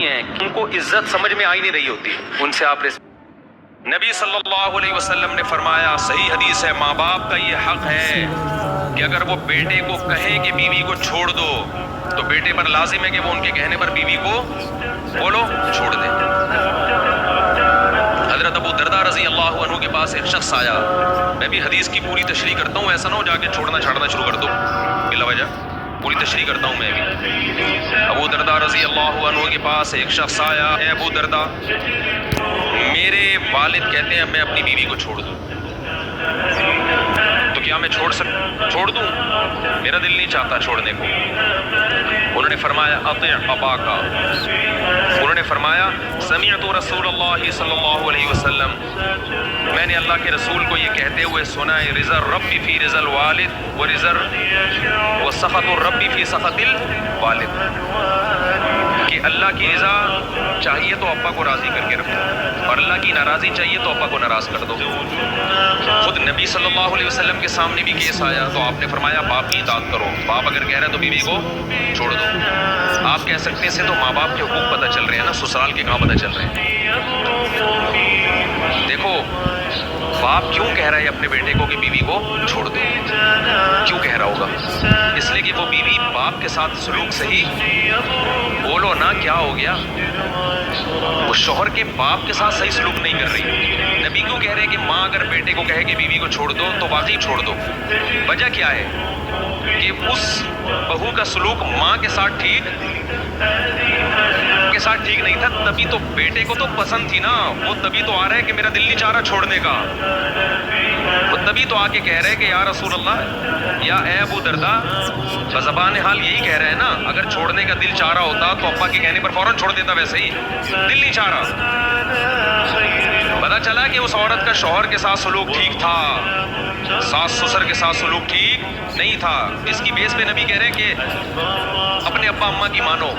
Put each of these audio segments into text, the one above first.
ہیں، ان کو عزت سمجھ میں آئی نہیں رہی ہوتی، ان سے آپ نبی صلی اللہ علیہ وسلم نے فرمایا، صحیح حدیث ہے، ماں باپ کا یہ حق ہے کہ اگر وہ بیٹے کو کہیں کہ بیوی کو چھوڑ دو تو بیٹے پر لازم ہے کہ وہ ان کے کہنے پر بیوی کو بولو چھوڑ دے۔ حضرت ابو درداء رضی اللہ عنہ کے پاس ایک شخص آیا، میں بھی حدیث کی پوری تشریح کرتا ہوں، ایسا نہ ہو جا کے چھوڑنا چھاڑنا شروع کر دو بلا وجہ، پوری تشریح کرتا ہوں میں بھی۔ ابو درداء رضی اللہ عنہ کے پاس ایک شخص آیا، اے ابو درداء، میرے والد کہتے ہیں میں اپنی بیوی کو چھوڑ دوں، تو کیا میں چھوڑ دوں؟ میرا دل نہیں چاہتا چھوڑنے کو۔ انہوں نے فرمایا اطع اباکا، انہوں نے فرمایا سمعت رسول اللہ صلی اللہ علیہ وسلم، میں نے اللہ کے رسول کو یہ کہتے ہوئے سنا ہے، رضا الرب فی رضا الوالد و سخط الرب فی سخط الوالد، کہ اللہ کی رضا چاہیے تو ابا کو راضی کر کے رکھو، اور اللہ کی ناراضی چاہیے تو ابا کو ناراض کر دو۔ خود نبی صلی اللہ علیہ وسلم کے سامنے بھی کیس آیا تو آپ نے فرمایا باپ کی اطاعت کرو، باپ اگر کہہ رہا ہے تو بیوی کو چھوڑ دو۔ آپ کہہ سکتے سے تو ماں باپ کے حقوق پتہ چل رہے ہیں نا، سسرال کے کہاں پتہ چل رہے ہیں؟ دیکھو باپ کیوں کہہ رہا ہے اپنے بیٹے کو کہ بیوی کو چھوڑ دو؟ کیوں کہہ رہا ہوگا؟ اس لیے کہ وہ بیوی باپ کے ساتھ سلوک صحیح، بولو نا کیا ہو گیا؟ وہ شوہر کے باپ کے ساتھ صحیح سلوک نہیں کر رہی۔ نبی کیوں کہہ رہے ہیں کہ ماں اگر بیٹے کو کہے کہ بیوی کو چھوڑ دو تو واقعی چھوڑ دو؟ وجہ کیا ہے کہ اس بہو کا سلوک ماں کے ساتھ ٹھیک نہیں تھا، تبھی تو بیٹے کو تو پسند تھی نا، وہ تبھی تو آ رہا ہے کہ میرا دل نہیں چاہ رہا چھوڑنے کا، وہ تبھی تو آ کے کہہ رہے کہ یا رسول اللہ، یا اے ابو درداء، بزبان حال یہی کہہ رہے ہیں نا، اگر چھوڑنے کا دل چاہ رہا ہوتا تو ابا کے کہنے پر فوراً چھوڑ دیتا، ویسے ہی دل نہیں چاہ رہا۔ پتا چلا کہ اس عورت کا شوہر کے ساتھ سلوک ٹھیک تھا، ساس سسر کے ساتھ سلوک ٹھیک نہیں تھا۔ اس کی بیس پہ نبی کہہ رہے ہیں کہ اپنے ابا اماں کی مانو۔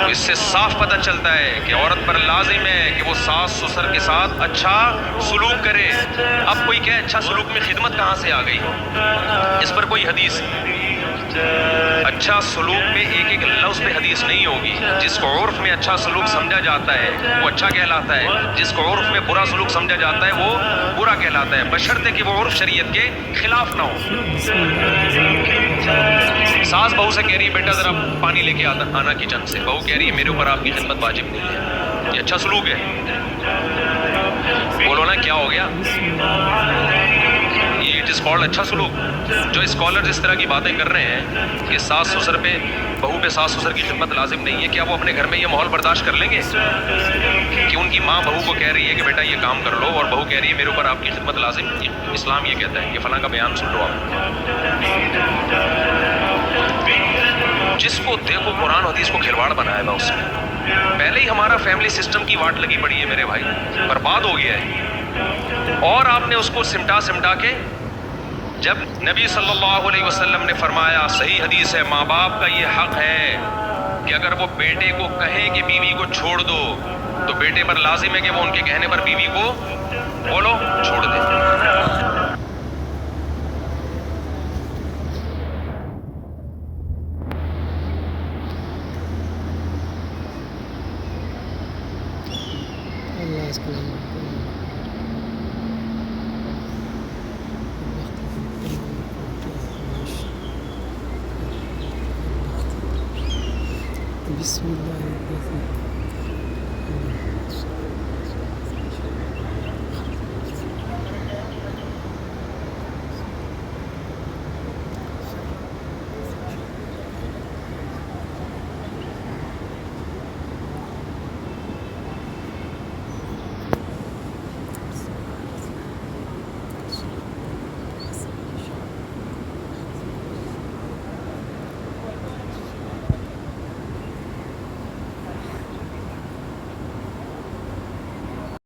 اس سے صاف پتہ چلتا ہے کہ عورت پر لازم ہے کہ وہ ساس سسر کے ساتھ اچھا سلوک کرے۔ اب کوئی کہے اچھا سلوک میں خدمت کہاں سے آ گئی؟ اس پر کوئی حدیث اچھا سلوک میں ایک لفظ پہ حدیث نہیں ہوگی۔ جس کو عرف میں اچھا سلوک سمجھا جاتا ہے وہ اچھا کہلاتا ہے، جس کو عرف میں برا سلوک سمجھا جاتا ہے وہ برا کہلاتا ہے، بشرطے کہ وہ عرف شریعت کے خلاف نہ ہو۔ ساس بہو سے کہہ رہی ہے بیٹا ذرا پانی لے کے آنا کچن سے، بہو کہہ رہی ہے میرے اوپر آپ کی خدمت واجب نہیں ہے، یہ اچھا سلوک ہے؟ بولو نا کیا ہو گیا؟ اٹ از کالڈ اچھا سلوک۔ جو اسکالرز اس طرح کی باتیں کر رہے ہیں کہ ساس سسر پہ بہو پہ ساس سسر کی خدمت لازم نہیں ہے، کیا وہ اپنے گھر میں یہ ماحول برداشت کر لیں گے کہ ان کی ماں بہو کو کہہ رہی ہے کہ بیٹا یہ کام کر لو، اور بہو کہہ رہی ہے میرے اوپر آپ کی خدمت لازم؟ اسلام یہ کہتا ہے کہ فلاں کا بیان سن لو آپ۔ جس کو دیکھو قرآن حدیث کو کھلواڑ بنایا گا اس میں، پہلے ہی ہمارا فیملی سسٹم کی واٹ لگی پڑی ہے میرے بھائی، برباد ہو گیا ہے، اور آپ نے اس کو سمٹا کے، جب نبی صلی اللہ علیہ وسلم نے فرمایا، صحیح حدیث ہے، ماں باپ کا یہ حق ہے کہ اگر وہ بیٹے کو کہیں کہ بیوی کو چھوڑ دو تو بیٹے پر لازم ہے کہ وہ ان کے کہنے پر بیوی کو بولو چھوڑ دے۔ بسم اللہ الرحمن الرحیم۔